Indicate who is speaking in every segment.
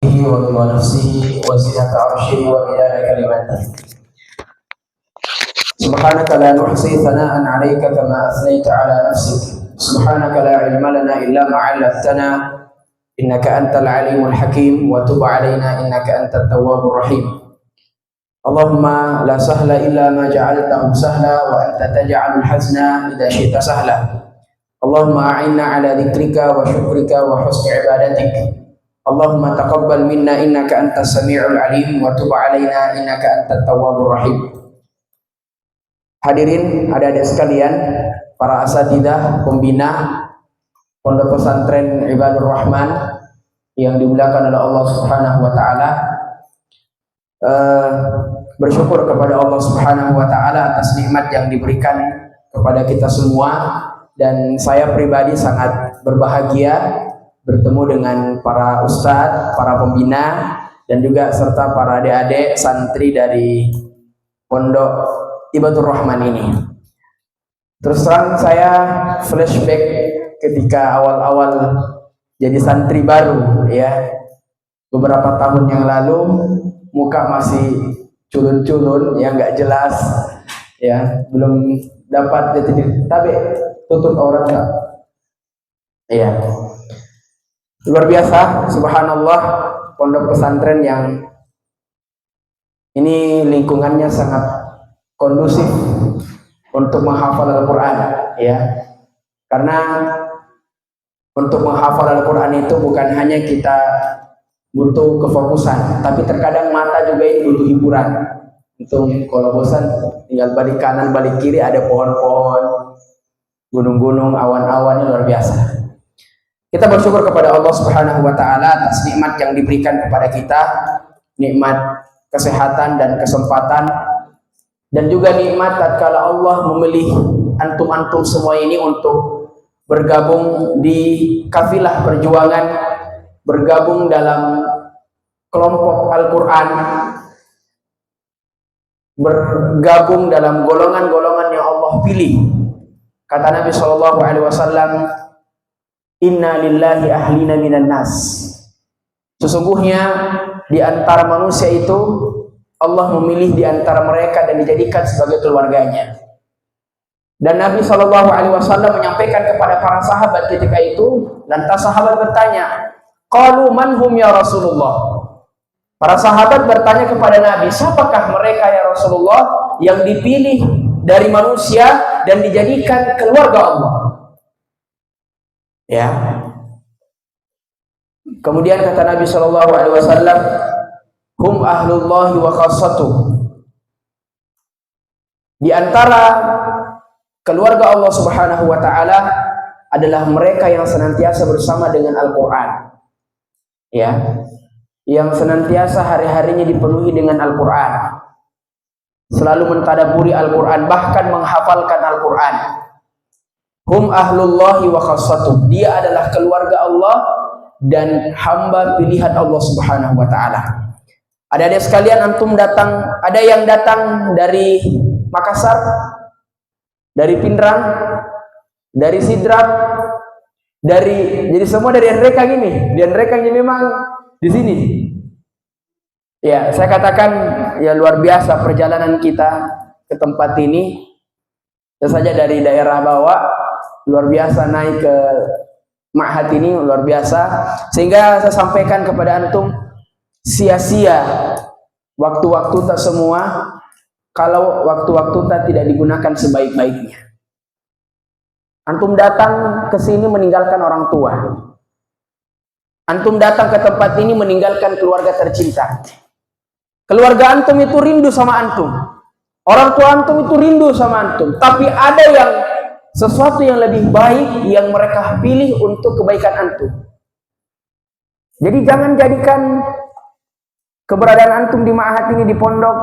Speaker 1: خلقه ورضا نفسه وزنة عرشه ومداد كلماته. سبحانك لا نحصي ثناء عليك كما أثنيت على نفسك. سبحانك لا علم لنا إلا ما علمتنا إنك أنت العليم الحكيم وتب علينا إنك أنت التواب الرحيم. اللهم لا سهل إلا ما جعلته سهلا وأنت تجعل الحزن إذا شئت سهلا. اللهم أعنا على ذكرك وشكرك وحسن عبادتك. اللهم تقبل منا إنك أنت السميع العليم وتب علينا إنك أنت التواب الرحيم. Hadirin adik-adik sekalian, para asatidzah pembina Pondok Pesantren Ibadur Rahman yang dimuliakan oleh Allah Subhanahu wa taala. Bersyukur kepada Allah Subhanahu wa taala atas nikmat yang diberikan kepada kita semua, dan saya pribadi sangat berbahagia bertemu dengan para ustadz, para pembina, dan juga serta para adik-adik santri dari Pondok Ibadur Rahman ini. Terus terang saya flashback ketika awal-awal jadi santri baru, ya, beberapa tahun yang lalu, muka masih culun-culun, ya, nggak jelas, ya, belum dapat jadi tapi tutup aurat nggak, ya. Luar biasa, subhanallah, pondok pesantren yang ini lingkungannya sangat kondusif untuk menghafal Al-Quran, ya. Karena untuk menghafal Al-Quran itu bukan hanya kita butuh kefokusan, tapi terkadang mata juga ini butuh hiburan. Untuk kalau bosan tinggal balik kanan balik kiri, ada pohon-pohon, gunung-gunung, awan-awannya luar biasa. Kita bersyukur kepada Allah Subhanahu wa taala atas nikmat yang diberikan kepada kita, nikmat kesehatan dan kesempatan, dan juga nikmat tatkala Allah memilih antum-antum semua ini untuk bergabung di kafilah perjuangan, bergabung dalam kelompok Al-Quran, bergabung dalam golongan-golongan yang Allah pilih. Kata Nabi SAW, Inna lillahi ahlina minan nas. Sesungguhnya di antara manusia itu Allah memilih di antara mereka dan dijadikan sebagai keluarganya. Dan Nabi SAW menyampaikan kepada para sahabat ketika itu, lantas sahabat bertanya, qalu man hum ya Rasulullah. Para sahabat bertanya kepada Nabi, siapakah mereka ya Rasulullah yang dipilih dari manusia dan dijadikan keluarga Allah? Ya. Kemudian kata Nabi SAW, hum ahlullahi wa khassatuh. Di antara keluarga Allah Subhanahu wa taala adalah mereka yang senantiasa bersama dengan Al-Qur'an. Ya. Yang senantiasa hari-harinya dipenuhi dengan Al-Qur'an. Selalu mentadaburi Al-Qur'an, bahkan menghafalkan Al-Qur'an. Hum ahlullahi wa khassatuh. Dia adalah keluarga Allah dan hamba pilihan Allah Subhanahu wa taala. Adik-adik sekalian, antum datang, ada yang datang dari Makassar, dari Pindrang, dari Sidrap, jadi semua dari Rekang ini. Dan Rekang ini memang di sini. Ya, saya katakan ya luar biasa perjalanan kita ke tempat ini. Ya saja dari daerah bawah, luar biasa naik ke Ma'had ini, luar biasa. Sehingga saya sampaikan kepada antum, sia-sia waktu-waktu tak semua kalau waktu-waktu tak tidak digunakan sebaik-baiknya. Antum datang ke sini meninggalkan orang tua. Antum datang ke tempat ini meninggalkan keluarga tercinta. Keluarga antum itu rindu sama antum. Orang tua antum itu rindu sama antum. Tapi ada yang sesuatu yang lebih baik yang mereka pilih untuk kebaikan antum. Jadi jangan jadikan keberadaan antum di ma'had ini, di pondok,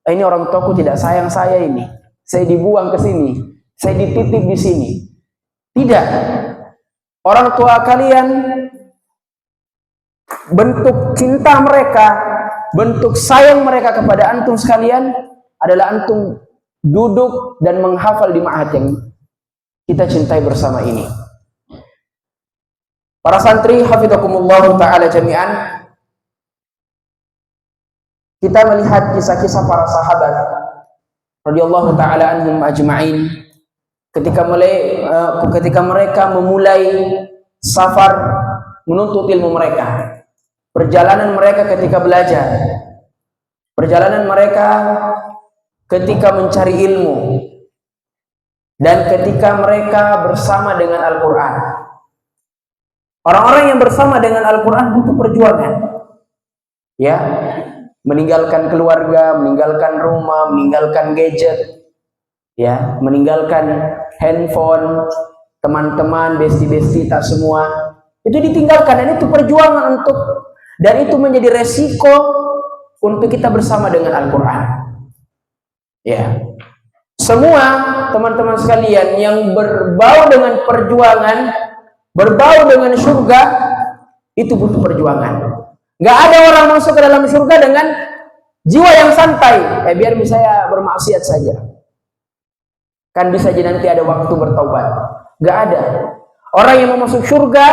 Speaker 1: ini orang tuaku tidak sayang saya ini, saya dibuang ke sini, saya dititip di sini. Tidak. Orang tua kalian, bentuk cinta mereka, bentuk sayang mereka kepada antum sekalian adalah antum duduk dan menghafal di ma'had yang kita cintai bersama ini. Para santri hafidhakumullah ta'ala jami'an, kita melihat kisah-kisah para sahabat radhiyallahu taala anhum ajma'in ketika mereka memulai safar menuntut ilmu mereka, perjalanan mereka ketika belajar, perjalanan mereka ketika mencari ilmu, dan ketika mereka bersama dengan Al-Quran. Orang-orang yang bersama dengan Al-Quran butuh perjuangan, ya, meninggalkan keluarga, meninggalkan rumah, meninggalkan gadget, ya, meninggalkan handphone, teman-teman, besti-besti, tak semua itu ditinggalkan, dan itu perjuangan dan itu menjadi resiko untuk kita bersama dengan Al-Quran. Ya, semua teman-teman sekalian yang berbau dengan perjuangan, berbau dengan surga, itu butuh perjuangan. Gak ada orang masuk ke dalam surga dengan jiwa yang santai, biar saya bermaksiat saja, kan bisa jadi nanti ada waktu bertaubat. Gak ada. Orang yang mau masuk surga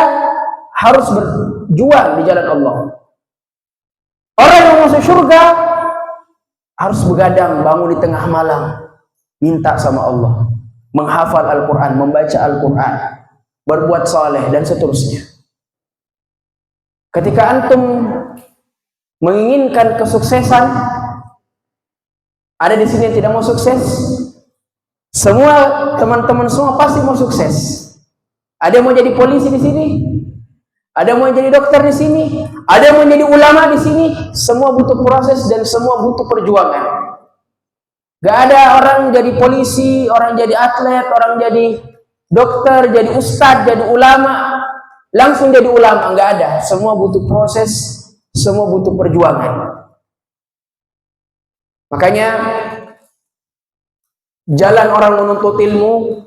Speaker 1: harus berjuang di jalan Allah. Orang yang mau masuk surga harus begadang, bangun di tengah malam, minta sama Allah, menghafal Al-Quran, membaca Al-Quran, berbuat saleh, dan seterusnya. Ketika antum menginginkan kesuksesan, ada di sini yang tidak mau sukses? Semua teman-teman semua pasti mau sukses. Ada yang mau jadi polisi di sini, ada yang mau jadi dokter di sini, ada yang mau jadi ulama di sini. Semua butuh proses dan semua butuh perjuangan. Gak ada orang jadi polisi, orang jadi atlet, orang jadi dokter, jadi ustadz, jadi ulama, langsung jadi ulama. Gak ada. Semua butuh proses, semua butuh perjuangan. Makanya jalan orang menuntut ilmu,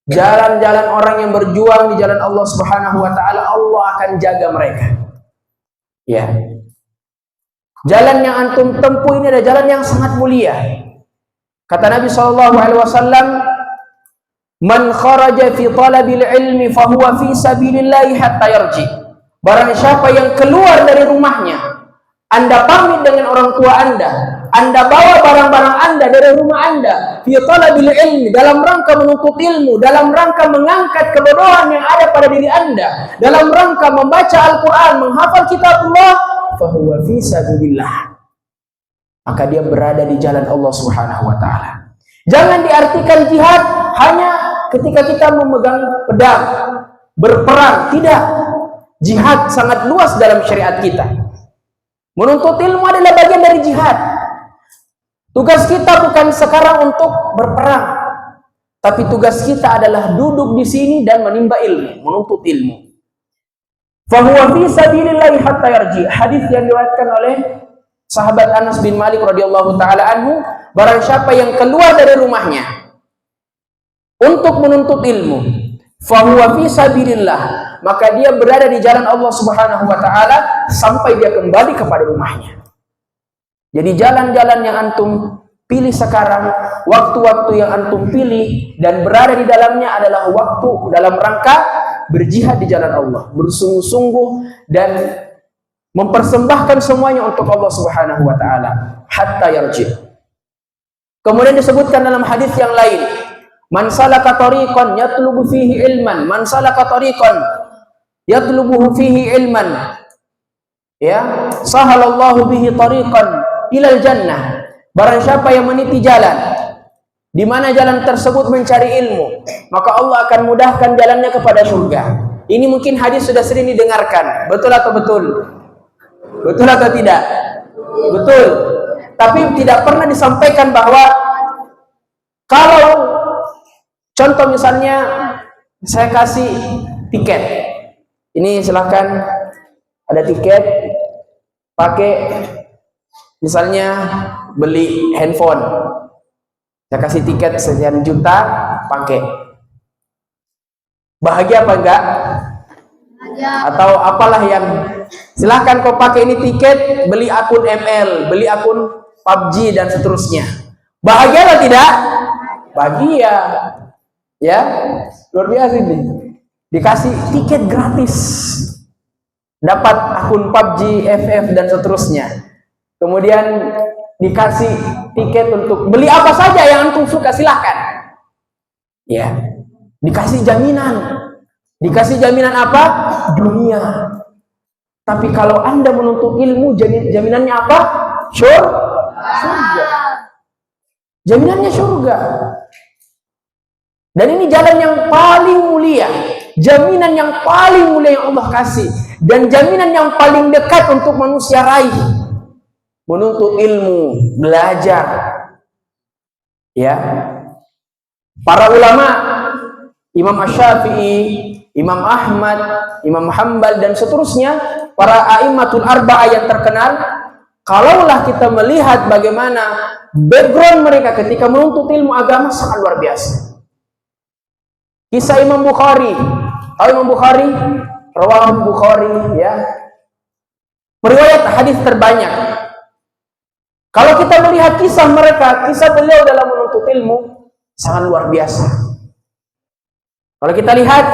Speaker 1: jalan-jalan orang yang berjuang di jalan Allah Subhanahu wa taala, Allah akan jaga mereka. Ya. Jalan yang antum tempuh ini adalah jalan yang sangat mulia. Kata Nabi SAW, "Man kharaja fi talabil ilmi fahuwa fi sabilillahi hatta yarji." Barang siapa yang keluar dari rumahnya, Anda pamit dengan orang tua Anda bawa barang-barang Anda dari rumah Anda, fi talabil ilmi, dalam rangka menuntut ilmu, dalam rangka mengangkat kebodohan yang ada pada diri Anda, dalam rangka membaca Al-Quran, menghafal kitabullah, fahuwa fi sabilillah, maka dia berada di jalan Allah Subhanahu wa taala. Jangan diartikan jihad hanya ketika kita memegang pedang, berperang. Tidak. Jihad sangat luas dalam syariat kita. Menuntut ilmu adalah bagian dari jihad. Tugas kita bukan sekarang untuk berperang, tapi tugas kita adalah duduk di sini dan menimba ilmu, menuntut ilmu. Fahuwa fi sabilillahi hatta yarji. Hadis yang diriwayatkan oleh sahabat Anas bin Malik radhiyallahu taala anhu, barang siapa yang keluar dari rumahnya untuk menuntut ilmu, fahuwa fi sabilillah, maka dia berada di jalan Allah Subhanahu wa taala sampai dia kembali kepada rumahnya. Jadi jalan-jalan yang antum pilih sekarang, waktu-waktu yang antum pilih dan berada di dalamnya adalah waktu dalam rangka berjihad di jalan Allah, bersungguh-sungguh dan mempersembahkan semuanya untuk Allah Subhanahu wa taala hatta yarji. Kemudian disebutkan dalam hadis yang lain, man salaka tariqan yatlubu fihi ilman, man salaka tariqan yatlubu fihi ilman, ya, sahalallahu bihi tariqan ilal jannah. Barang siapa yang meniti jalan di mana jalan tersebut mencari ilmu, maka Allah akan mudahkan jalannya kepada surga. Ini mungkin hadis sudah sering didengarkan. Betul atau betul? Betul atau tidak? Betul. Tapi tidak pernah disampaikan bahwa kalau contoh misalnya saya kasih tiket, ini silahkan, ada tiket, pakai misalnya beli handphone, saya kasih tiket sekian juta, pakai. Bahagia apa enggak? Atau apalah yang, silahkan kau pakai ini tiket, beli akun ML, beli akun PUBG dan seterusnya. Bahagia atau tidak? Bahagia. Ya, luar biasa ini. Dikasih tiket gratis, dapat akun PUBG, FF dan seterusnya. kemudian dikasih tiket untuk beli apa saja yang antum suka, silahkan. Ya, dikasih jaminan. Dikasih jaminan apa? Dunia. Tapi kalau Anda menuntut ilmu, jaminannya apa? Surga. Jaminannya surga. Dan ini jalan yang paling mulia, jaminan yang paling mulia yang Allah kasih, dan jaminan yang paling dekat untuk manusia raih. Menuntut ilmu, belajar. Ya. Para ulama, Imam Asy-Syafi'i, Imam Ahmad, Imam Hanbal dan seterusnya, para a'immatul arba'ah yang terkenal, kalaulah kita melihat bagaimana background mereka ketika menuntut ilmu agama, sangat luar biasa. Kisah Imam Bukhari. Tahu Imam Bukhari? Rawahul Bukhari, ya. Periwayat hadis terbanyak. Kalau kita melihat kisah mereka, kisah beliau dalam menuntut ilmu sangat luar biasa. Kalau kita lihat,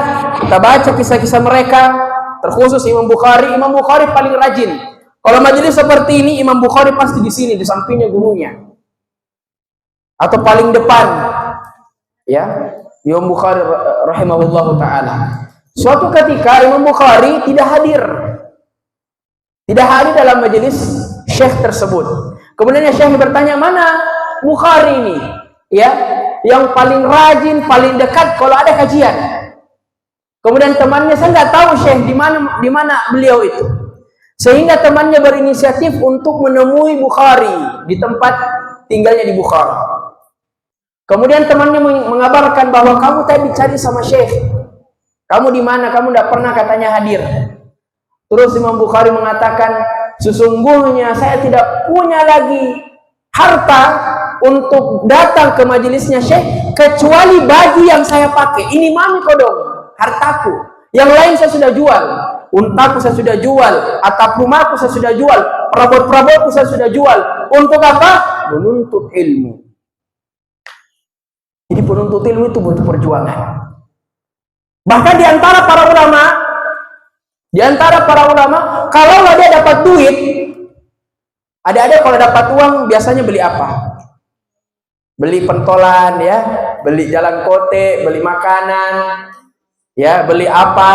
Speaker 1: kita baca kisah-kisah mereka, terkhusus Imam Bukhari paling rajin. Kalau majelis seperti ini, Imam Bukhari pasti di sini, di sampingnya gurunya, atau paling depan, ya. Imam Bukhari rahimahullahu ta'ala. Suatu ketika Imam Bukhari tidak hadir dalam majelis syekh tersebut. Kemudian syekh bertanya, mana Bukhari ini? Ya, yang paling rajin, paling dekat kalau ada kajian. Kemudian temannya, saya nggak tahu syekh di mana beliau itu. Sehingga temannya berinisiatif untuk menemui Bukhari di tempat tinggalnya di Bukhara. Kemudian temannya mengabarkan bahwa kamu tadi cari sama syekh. Kamu di mana? Kamu tidak pernah katanya hadir. Terus Imam Bukhari mengatakan, sesungguhnya saya tidak punya lagi harta untuk datang ke majelisnya syekh kecuali baju yang saya pakai. Ini mami kodong, hartaku. Yang lain saya sudah jual. Untaku saya sudah jual, atap rumahku saya sudah jual, perabot-perabotku saya sudah jual. Untuk apa? Menuntut ilmu. Jadi penuntut ilmu itu butuh perjuangan. Bahkan di antara para ulama, kalau dia dapat duit, ada kalau dapat uang biasanya beli apa? Beli pentolan, ya, beli jalan kote, beli makanan, ya, beli apa?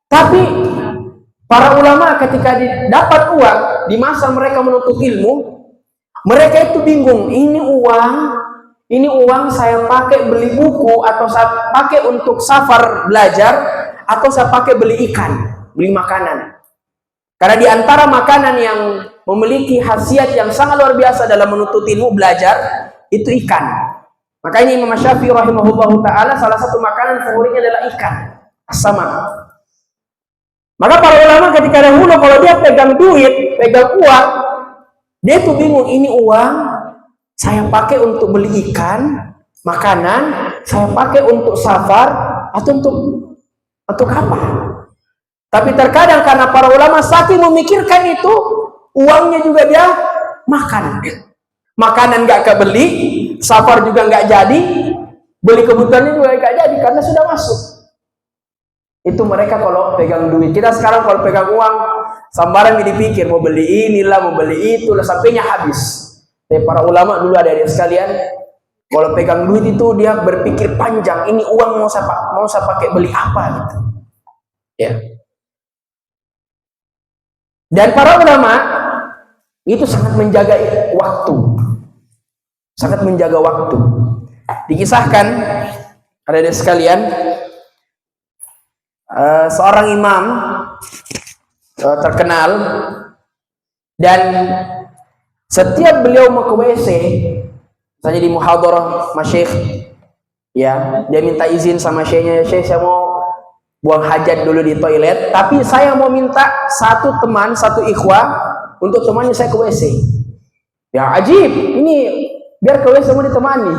Speaker 1: Tapi para ulama ketika dapat uang di masa mereka menuntut ilmu, mereka itu bingung, ini uang saya pakai beli buku, atau saya pakai untuk safar belajar, atau saya pakai beli ikan, beli makanan. Karena di antara makanan yang memiliki khasiat yang sangat luar biasa dalam menuntut ilmu belajar, itu ikan. Makanya Imam Syafi'i rahimahullahu ta'ala, salah satu makanan favoritnya adalah ikan, as-samak. Maka para ulama ketika dahulu kalau dia pegang duit, pegang uang, dia tuh bingung, ini uang saya pakai untuk beli ikan, makanan, saya pakai untuk safar, atau untuk apa? Tapi terkadang karena para ulama saking memikirkan itu, uangnya juga dia makan. Makanan nggak kebeli, safar juga nggak jadi, beli kebutuhannya juga nggak jadi karena sudah masuk. Itu mereka kalau pegang duit. Kita sekarang kalau pegang uang, sambaran dipikir mau beli inilah, mau beli itulah, sampainya habis. Tapi para ulama dulu ada sekalian, kalau pegang duit itu dia berpikir panjang, ini uang mau saya pakai beli apa gitu. Ya. Dan para ulama itu sangat menjaga waktu. Sangat menjaga waktu. Dikisahkan ada sekalian, seorang imam terkenal, dan setiap beliau mau ke WC, misalnya di muhadharah masyayikh, ya, dia minta izin sama syekhnya, syekh saya mau buang hajat dulu di toilet, tapi saya mau minta satu ikhwah untuk temannya saya ke WC. Ya ajib, ini biar ke WC mau ditemani.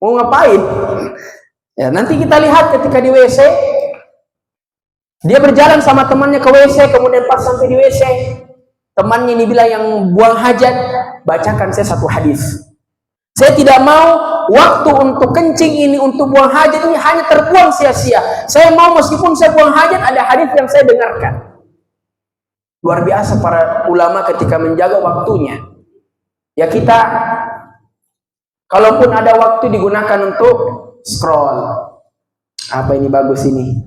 Speaker 1: Mau ngapain? Ya, nanti kita lihat ketika di WC, dia berjalan sama temannya ke WC, kemudian pas sampai di WC, temannya ini bilang yang buang hajat, bacakan saya satu hadis. Saya tidak mau waktu untuk kencing ini, untuk buang hajat ini hanya terbuang sia-sia. Saya mau meskipun saya buang hajat, ada hadis yang saya dengarkan. luar biasa para ulama ketika menjaga waktunya. Ya kita, kalaupun ada waktu digunakan untuk scroll. Apa ini bagus ini?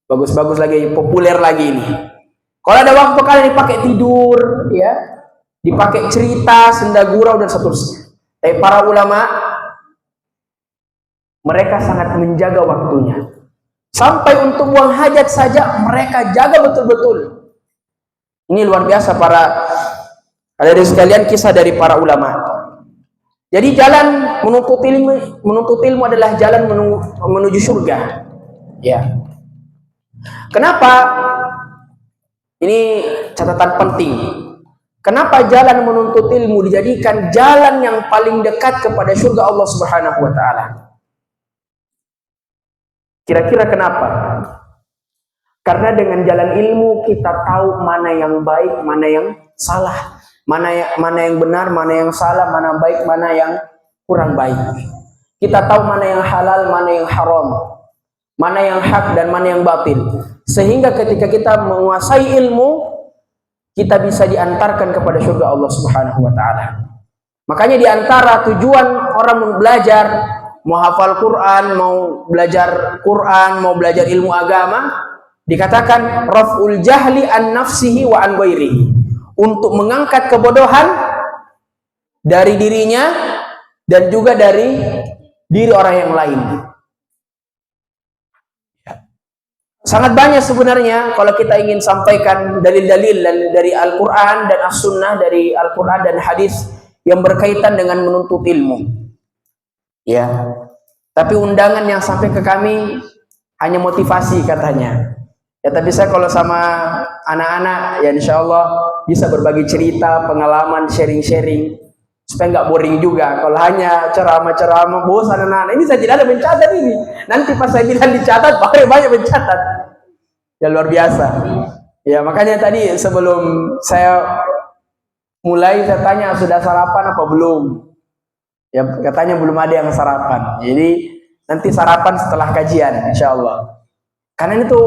Speaker 1: Bagus-bagus lagi, populer lagi ini. Kalau ada waktu kalian dipakai tidur, ya, dipakai cerita, senda gurau dan seterusnya. Tapi para ulama, mereka sangat menjaga waktunya. Sampai untuk buang hajat saja mereka jaga betul-betul. Ini luar biasa para hadirin sekalian, kisah dari para ulama. Jadi jalan menuntut ilmu adalah jalan menuju surga. Ya. Kenapa? Ini catatan penting. Kenapa jalan menuntut ilmu dijadikan jalan yang paling dekat kepada surga Allah Subhanahu wa taala? Kira-kira kenapa? Karena dengan jalan ilmu kita tahu mana yang baik, mana yang salah, mana yang benar, mana yang salah, mana baik, mana yang kurang baik. Kita tahu mana yang halal, mana yang haram, mana yang hak dan mana yang batil. Sehingga ketika kita menguasai ilmu, kita bisa diantarkan kepada surga Allah Subhanahu wa taala. Makanya di antara tujuan orang mau belajar, mau hafal Quran, mau belajar Quran, mau belajar ilmu agama, dikatakan raf'ul jahli an nafsihi wa an ghairihi, untuk mengangkat kebodohan dari dirinya dan juga dari diri orang yang lain. Sangat banyak sebenarnya kalau kita ingin sampaikan dalil-dalil dari Al-Quran dan As-Sunnah, dari Al-Quran dan hadis yang berkaitan dengan menuntut ilmu. Ya, tapi undangan yang sampai ke kami hanya motivasi katanya. Ya, tapi saya kalau sama anak-anak, ya insya Allah bisa berbagi cerita, pengalaman, sharing-sharing, supaya nggak boring juga. Kalau hanya ceramah-ceramah, bosan anak-anak. Ini saya tidak ada mencatat ini. Nanti pas saya bilang dicatat, baru banyak mencatat. Ya luar biasa. Ya makanya tadi sebelum saya mulai, saya tanya sudah sarapan apa belum? Ya katanya belum ada yang sarapan. Jadi nanti sarapan setelah kajian, insya Allah. Karena itu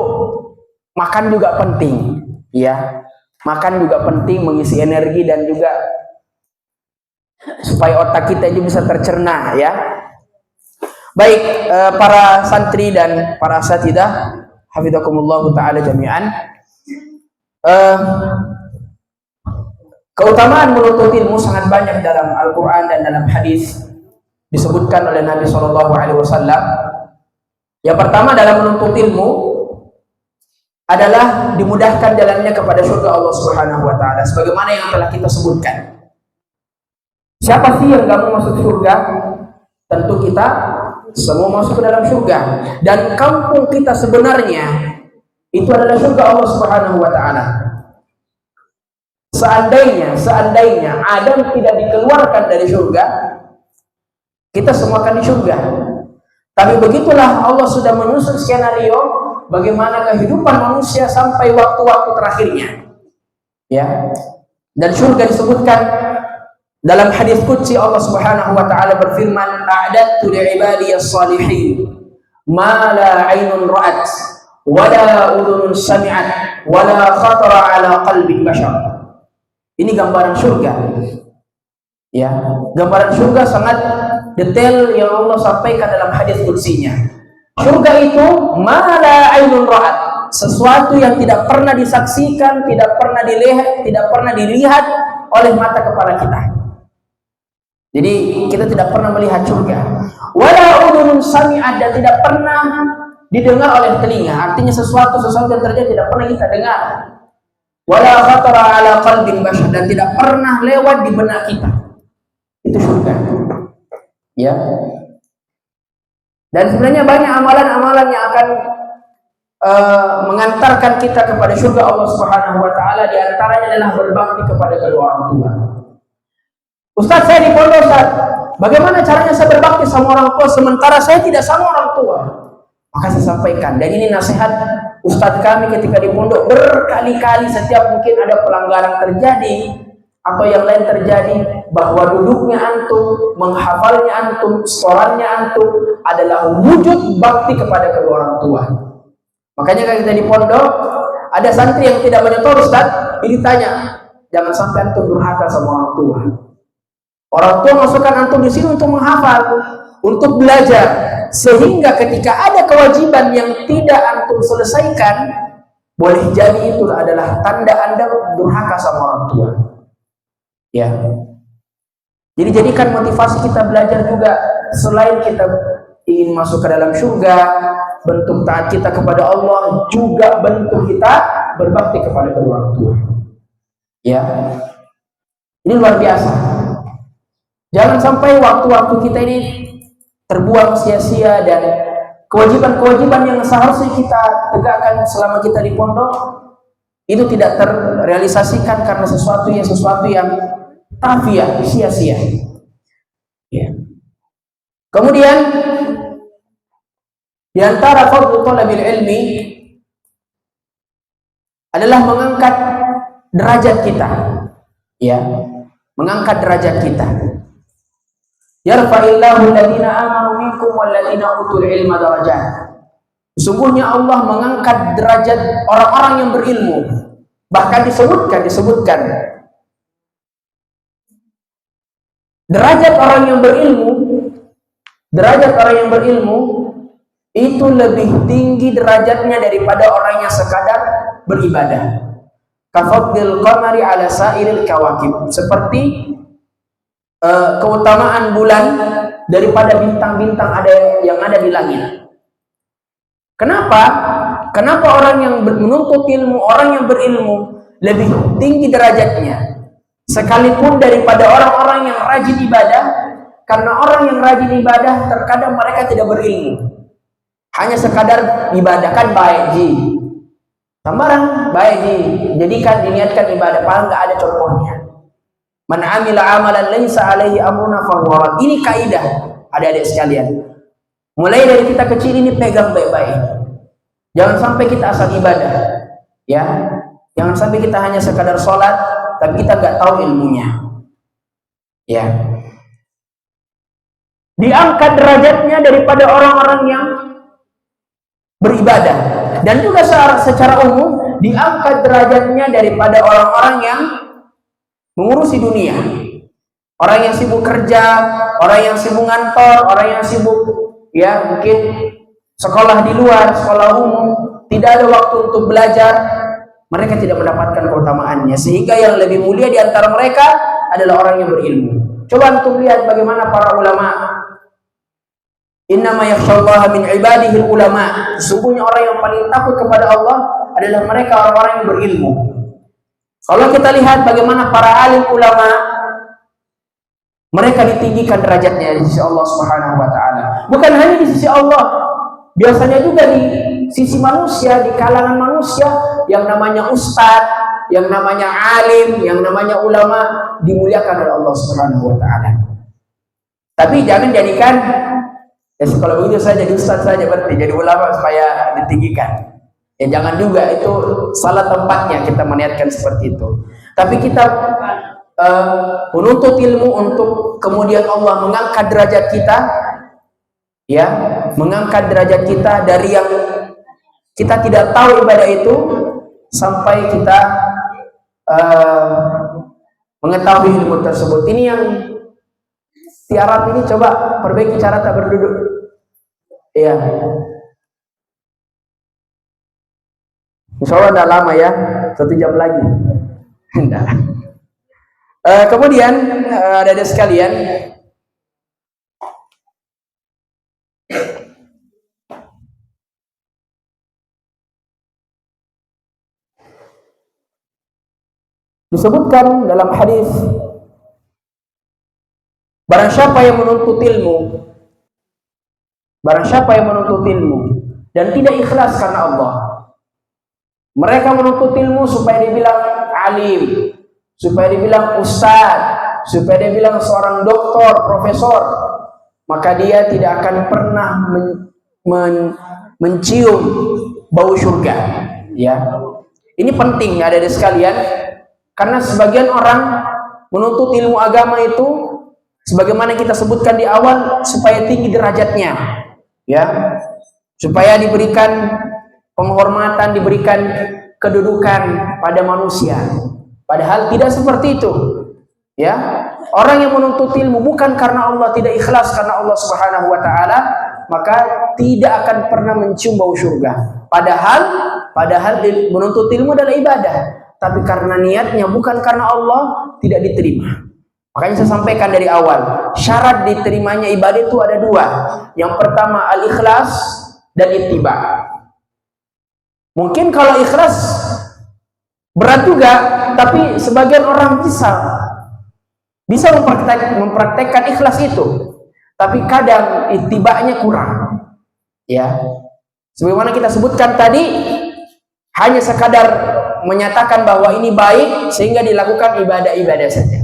Speaker 1: makan juga penting, ya. Makan juga penting, mengisi energi dan juga supaya otak kita ini bisa tercerna, ya. Baik, para santri dan para asatidzah, hafizakumullah taala jami'an. Keutamaan menuntut ilmu sangat banyak dalam Al-Quran dan dalam hadis disebutkan oleh Nabi SAW. Yang pertama dalam menuntut ilmu adalah dimudahkan jalannya kepada surga Allah Subhanahu wa taala, sebagaimana yang telah kita sebutkan. Siapa sih yang gak mau masuk surga? Tentu kita semua masuk ke dalam surga. Dan kampung kita sebenarnya itu adalah surga Allah Subhanahu wa taala. Seandainya Adam tidak dikeluarkan dari surga, kita semua akan di surga. Tapi begitulah Allah sudah menyusun skenario bagaimana kehidupan manusia sampai waktu-waktu terakhirnya. Ya. Dan surga disebutkan dalam hadis qudsi, Allah Subhanahu wa taala berfirman, "A'dadtu li'ibadiyas shalihin ma la 'ainun ra'at wa la udhunun sami'at wa la khatara 'ala qalbi bashar." Ini gambaran surga. Ya, gambaran surga sangat detail yang Allah sampaikan dalam hadis qudsinya. Surga itu ma la 'ainun ra'at, sesuatu yang tidak pernah disaksikan, tidak pernah dilihat oleh mata kepala kita. Jadi kita tidak pernah melihat surga. Wala udhunun sami'at, dan tidak pernah didengar oleh telinga. Artinya sesuatu yang terjadi tidak pernah kita dengar. Wala khatara ala qalbin bashar, dan tidak pernah lewat di benak kita. Itu surga. Ya. Dan sebenarnya banyak amalan-amalan yang akan mengantarkan kita kepada surga Allah Subhanahu wa taala. Di antaranya adalah berbakti kepada kedua orang tua. Ustaz, saya di pondok, Ustaz. Bagaimana caranya saya berbakti sama orang tua sementara saya tidak sama orang tua? Maka saya sampaikan, dan ini nasihat Ustaz kami ketika di pondok berkali-kali, setiap mungkin ada pelanggaran terjadi atau yang lain terjadi, bahwa duduknya antum, menghafalnya antum, sekolahnya antum adalah wujud bakti kepada kedua orang tua. Makanya kalau kita di pondok Ada santri yang tidak menyetor, Ustaz, ini tanya, jangan sampai antum durhaka sama orang tua. Orang tua masukkan antum di sini untuk menghafal, untuk belajar, sehingga ketika ada kewajiban yang tidak antum selesaikan, boleh jadi itu adalah tanda Anda durhaka sama orang tua. Ya. Jadi jadikan motivasi kita belajar juga, selain kita ingin masuk ke dalam surga, bentuk taat kita kepada Allah, juga bentuk kita berbakti kepada kedua orang tua. Ya. Ini luar biasa. Jangan sampai waktu-waktu kita ini terbuang sia-sia, dan kewajiban-kewajiban yang seharusnya kita tegakkan selama kita di pondok itu tidak terrealisasikan karena sesuatu yang tafiah, sia-sia. Ya. Kemudian di antara fadlu thalabil ilmi adalah mengangkat derajat kita. Ya, mengangkat derajat kita. Yarfa'illahu alladhina amanu minkum walladhina utul ilma darajat. Sesungguhnya Allah mengangkat derajat orang-orang yang berilmu. Bahkan disebutkan derajat orang yang berilmu itu lebih tinggi derajatnya daripada orang yang sekadar beribadah. Kafadlil qamari ala sairil kawakib, seperti keutamaan bulan daripada bintang-bintang yang ada di langit. Kenapa? Kenapa orang yang menuntut ilmu, orang yang berilmu lebih tinggi derajatnya sekalipun daripada orang-orang yang rajin ibadah? Karena orang yang rajin ibadah terkadang mereka tidak berilmu, hanya sekadar ibadah, kan baik ji, tambaran baik ji, jadikan diniatkan ibadah, padahal nggak ada contohnya. Man amila amalan laisa alaihi amruna fahuwa rad. Ini kaidah, adik-adik sekalian. Mulai dari kita kecil ini pegang baik-baik. Jangan sampai kita asal ibadah, ya. Jangan sampai kita hanya sekadar sholat, tapi kita nggak tahu ilmunya, ya. Diangkat derajatnya daripada orang-orang yang beribadah, dan juga secara umum diangkat derajatnya daripada orang-orang yang mengurusi dunia. Orang yang sibuk kerja, orang yang sibuk ngantor, orang yang sibuk ya mungkin sekolah di luar, sekolah umum, tidak ada waktu untuk belajar, mereka tidak mendapatkan keutamaannya. Sehingga yang lebih mulia di antara mereka adalah orang yang berilmu. Coba untuk lihat bagaimana para ulama. Innama yakhshallaha min ibadihi ulama. Sesungguhnya orang yang paling takut kepada Allah adalah mereka orang-orang yang berilmu. Kalau kita lihat bagaimana para alim ulama, mereka ditinggikan derajatnya di sisi Allah Subhanahu wa taala. Bukan hanya di sisi Allah, biasanya juga di sisi manusia, di kalangan manusia, yang namanya ustadz, yang namanya alim, yang namanya ulama dimuliakan oleh Allah Subhanahu wa taala. Tapi jangan jadikan kalau begitu saya jadi ustadz saja, berarti jadi ulama supaya ditinggikan. Ya jangan juga, itu salah tempatnya kita meniatkan seperti itu. Tapi kita menuntut ilmu untuk kemudian Allah mengangkat derajat kita, ya, mengangkat derajat kita dari yang kita tidak tahu ibadah itu sampai kita mengetahui ilmu tersebut. Ini yang tiarap ini, coba perbaiki cara tak berduduk. Ya. Insya Allah tidak lama ya, 1 jam lagi. Kemudian ada sekalian, disebutkan dalam hadis, barang siapa yang menuntut ilmu dan tidak ikhlas karena Allah. Mereka menuntut ilmu supaya dibilang alim, supaya dibilang ustadz, supaya dibilang seorang doktor, profesor, maka dia tidak akan pernah mencium bau surga. Ya, ini penting ada di sekalian, karena sebagian orang menuntut ilmu agama itu, sebagaimana kita sebutkan di awal, supaya tinggi derajatnya, ya, supaya diberikan penghormatan, diberikan kedudukan pada manusia. Padahal tidak seperti itu. Ya, orang yang menuntut ilmu bukan karena Allah, tidak ikhlas karena Allah Subhanahu wa taala, maka tidak akan pernah mencium bau surga. Padahal menuntut ilmu adalah ibadah, tapi karena niatnya bukan karena Allah, tidak diterima. Makanya saya sampaikan dari awal, syarat diterimanya ibadah itu ada dua. Yang pertama al-ikhlas dan ittiba. Mungkin kalau ikhlas berat juga, tapi sebagian orang bisa mempraktekkan ikhlas itu, tapi kadang ittibanya kurang. Ya, sebagaimana kita sebutkan tadi, hanya sekadar menyatakan bahwa ini baik sehingga dilakukan ibadah-ibadah saja.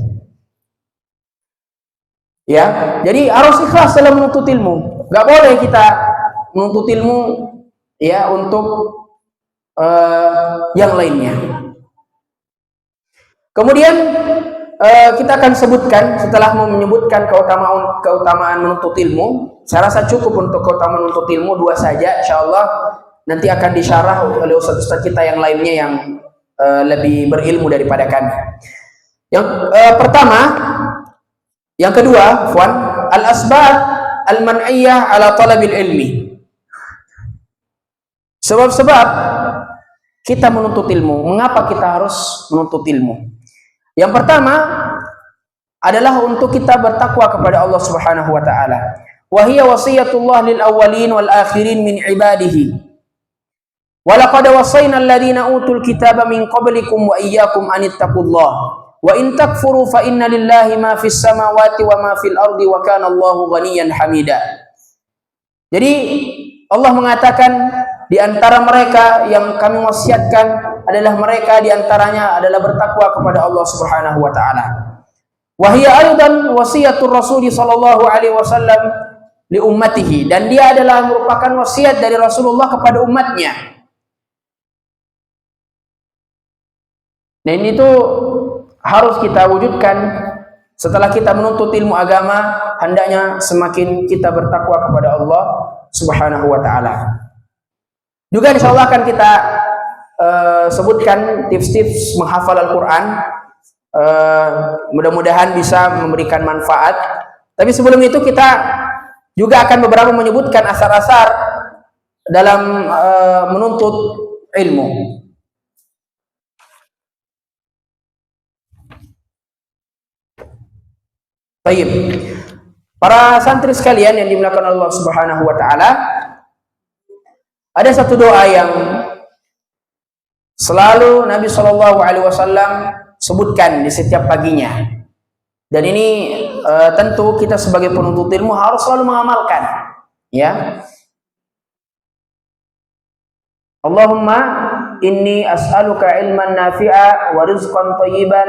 Speaker 1: Ya, jadi harus ikhlas dalam menuntut ilmu. Gak boleh kita menuntut ilmu ya untuk yang lainnya. Kemudian kita akan sebutkan, setelah menyebutkan keutamaan menuntut ilmu, saya rasa cukup untuk keutamaan menuntut ilmu dua saja, insyaallah nanti akan disyarah oleh ustaz-ustaz kita yang lainnya yang lebih berilmu daripada kami. Yang pertama, yang kedua, al-asbab al-man'iyah ala talabil ilmi. Sebab-sebab kita menuntut ilmu. Mengapa kita harus menuntut ilmu? Yang pertama adalah untuk kita bertakwa kepada Allah Subhanahu wa taala. Wa hiya wasiyatullah lil awwalin wal akhirin min ibadihi. Wa laqad wasayna alladhina utul kitaba min qablikum wa iyyakum an ittaqullah. Wa in takfuru fa inna lillahi ma fis samawati wa ma fil ardi wa kana Allahu ghaniyan hamida. Jadi Allah mengatakan di antara mereka yang kami wasiatkan adalah mereka di antaranya adalah bertakwa kepada Allah Subhanahu wa taala. Wa hiya aidan wasiyatur Rasul sallallahu alaihi wasallam li ummatihi, dan dia adalah merupakan wasiat dari Rasulullah kepada umatnya. Dan itu harus kita wujudkan setelah kita menuntut ilmu agama, hendaknya semakin kita bertakwa kepada Allah Subhanahu wa taala. Juga insyaallah akan kita sebutkan tips-tips menghafal Al-Quran. Mudah-mudahan bisa memberikan manfaat. Tapi sebelum itu kita juga akan beberapa menyebutkan asar-asar dalam menuntut ilmu. Baik, para santri sekalian yang dimuliakan Allah Subhanahu wa taala, ada satu doa yang selalu Nabi Shallallahu Alaihi Wasallam sebutkan di setiap paginya, dan ini tentu kita sebagai penuntut ilmu harus selalu mengamalkan. Ya, Allahumma inni as'aluka ilman nafi'a wa rizqan thayyiban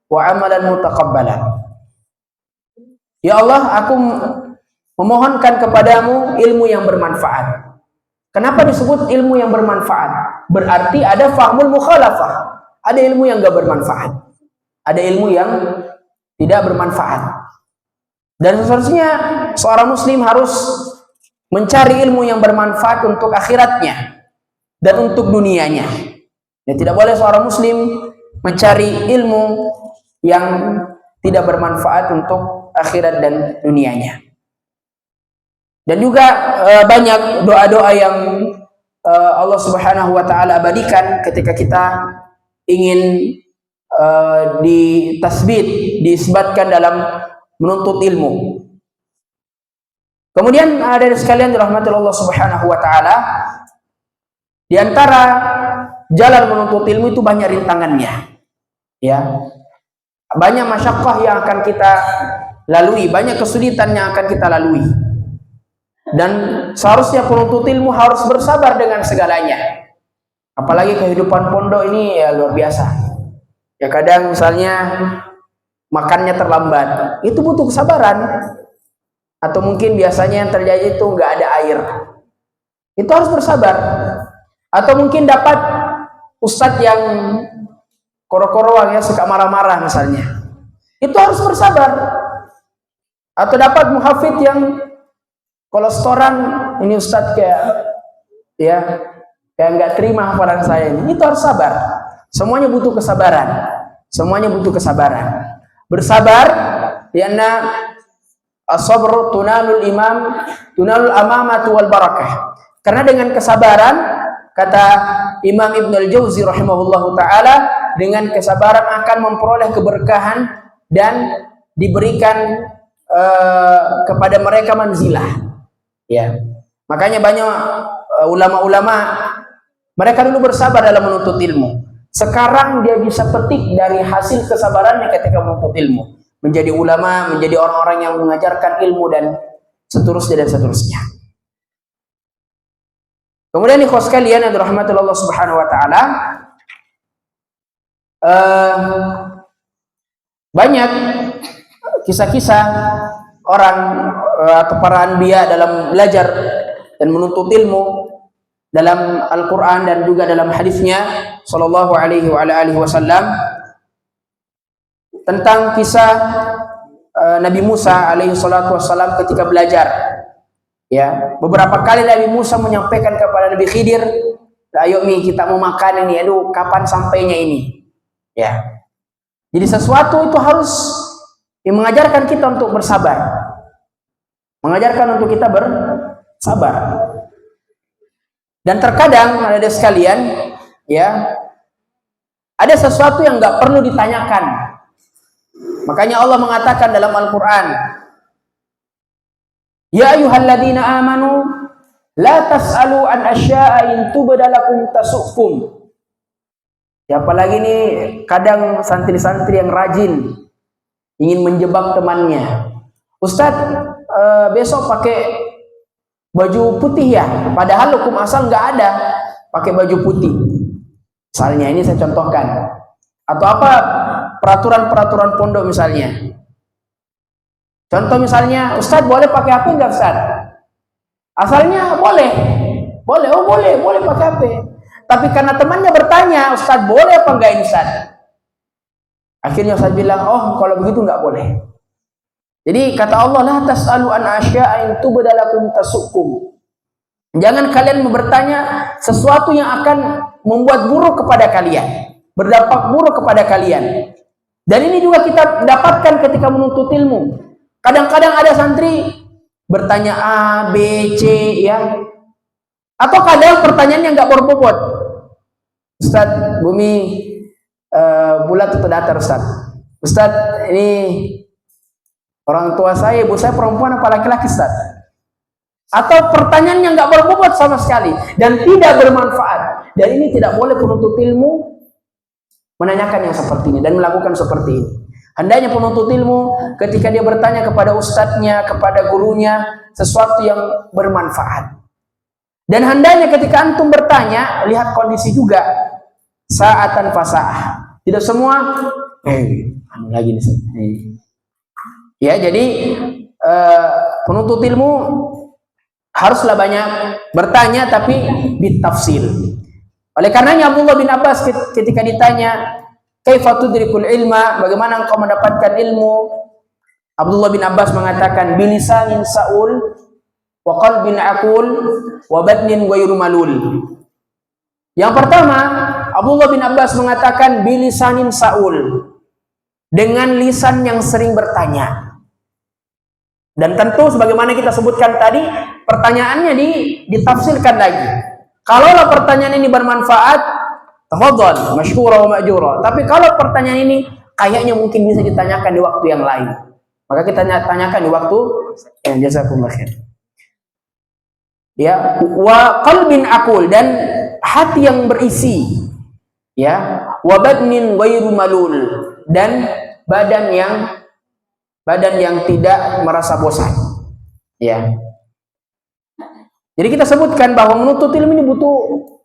Speaker 1: wa amalan mutaqabbalan. Ya Allah, aku memohonkan kepadamu ilmu yang bermanfaat. Kenapa disebut ilmu yang bermanfaat? Berarti ada fahmul mukhalafah. Ada ilmu yang gak bermanfaat. Ada ilmu yang tidak bermanfaat. Dan seharusnya seorang muslim harus mencari ilmu yang bermanfaat untuk akhiratnya dan untuk dunianya. Ya, tidak boleh seorang muslim mencari ilmu yang tidak bermanfaat untuk akhirat dan dunianya. Dan juga banyak doa-doa yang Allah Subhanahu wa taala abadikan ketika kita ingin ditasbit, diisbatkan dalam menuntut ilmu. Kemudian ada sekalian dirahmati Allah Subhanahu wa taala, di antara jalan menuntut ilmu itu banyak rintangannya. Ya. Banyak masyaqqah yang akan kita lalui, banyak kesulitan yang akan kita lalui. Dan seharusnya penuntut ilmu harus bersabar dengan segalanya. Apalagi kehidupan pondok ini ya luar biasa. Ya kadang misalnya makannya terlambat, itu butuh kesabaran. Atau mungkin biasanya yang terjadi itu nggak ada air, itu harus bersabar. Atau mungkin dapat ustadz yang koro-koroan ya suka marah-marah misalnya, itu harus bersabar. Atau dapat muhafidz yang kolesteran, ini ustadz kayak ya kayak nggak terima hafalan saya ini. Itu harus sabar. Semuanya butuh kesabaran. Semuanya butuh kesabaran. Bersabar, karena as-sabr tunalul amamatu wal barakah. Karena dengan kesabaran, kata Imam Ibn al-Jauzi rahimahullahu ta'ala, dengan kesabaran akan memperoleh keberkahan dan diberikan kepada mereka manzilah. Ya. Makanya banyak ulama-ulama, mereka dulu bersabar dalam menuntut ilmu. Sekarang dia bisa petik dari hasil kesabarannya ketika menuntut ilmu. Menjadi ulama, menjadi orang-orang yang mengajarkan ilmu dan seterusnya dan seterusnya. Kemudian ikhwas sekalian yang dirahmati Allah Subhanahu wa taala, banyak kisah-kisah orang atau para anbiya dalam belajar dan menuntut ilmu dalam Al-Quran dan juga dalam hadisnya sallallahu alaihi wasallam, tentang kisah Nabi Musa alaihi salatu wassalam ketika belajar. Ya, beberapa kali Nabi Musa menyampaikan kepada Nabi Khidir, ayo Mi, kita mau makan ini, aduh kapan sampainya ini. Ya, jadi sesuatu itu harus mengajarkan kita untuk bersabar, mengajarkan untuk kita bersabar. Dan terkadang ada sekalian, ya, ada sesuatu yang nggak perlu ditanyakan. Makanya Allah mengatakan dalam Al-Quran, ya ayyuhalladzina amanu la tas'alu an asya'a in tubda lakum tasukkum. Ya, apalagi nih kadang santri-santri yang rajin ingin menjebak temannya. Ustadz, besok pakai baju putih ya, padahal hukum asal nggak ada pakai baju putih. Misalnya ini saya contohkan. Atau apa, peraturan-peraturan pondok misalnya. Contoh misalnya, Ustadz boleh pakai HP nggak Ustadz? Asalnya boleh, boleh pakai HP. Tapi karena temannya bertanya, Ustadz boleh apa enggak ini Ustadz? Akhirnya Ustadz bilang, oh kalau begitu nggak boleh. Jadi kata Allah, la tas'alu an asya'in tubda lakum tasukkum. Jangan kalian bertanya sesuatu yang akan membuat buruk kepada kalian, berdampak buruk kepada kalian. Dan ini juga kita dapatkan ketika menuntut ilmu. Kadang-kadang ada santri bertanya A, B, C, ya. Atau kadang pertanyaannya nggak berbobot. Ustadz, bumi bulat atau datar Ustadz? Ustadz, ini orang tua saya, ibu saya perempuan apa laki-laki Ustaz? Atau pertanyaannya nggak berbobot sama sekali dan tidak bermanfaat. Dan ini tidak boleh penuntut ilmu menanyakan yang seperti ini dan melakukan seperti ini. Hendaknya penuntut ilmu ketika dia bertanya kepada ustadznya, kepada gurunya, sesuatu yang bermanfaat. Dan hendaknya ketika antum bertanya, lihat kondisi juga, sa'atan fasa'ah. Tidak semua, lagi nih. Ya, jadi penuntut ilmu haruslah banyak bertanya tapi bitafsil. Oleh karenanya Abdullah bin Abbas ketika ditanya, "Kaifa tudrikul ilma?" Bagaimana engkau mendapatkan ilmu? Abdullah bin Abbas mengatakan, "Bilisanin sa'ul wa qalbin aqul wa badnin ghairu malul." Yang pertama, Abdullah bin Abbas mengatakan bilisanin sa'ul, dengan lisan yang sering bertanya. Dan tentu sebagaimana kita sebutkan tadi, pertanyaannya ditafsirkan lagi. Kalaulah pertanyaan ini bermanfaat, tafadhal, masyhura wa ma'jura. Tapi kalau pertanyaan ini kayaknya mungkin bisa ditanyakan di waktu yang lain, maka kita tanyakan di waktu yang jazakumullah khair. Ya, wa qalbin aqul, dan hati yang berisi. Ya, wa badnin ghairu malul, dan badan yang tidak merasa bosan. Ya. Jadi kita sebutkan bahwa menuntut ilmu ini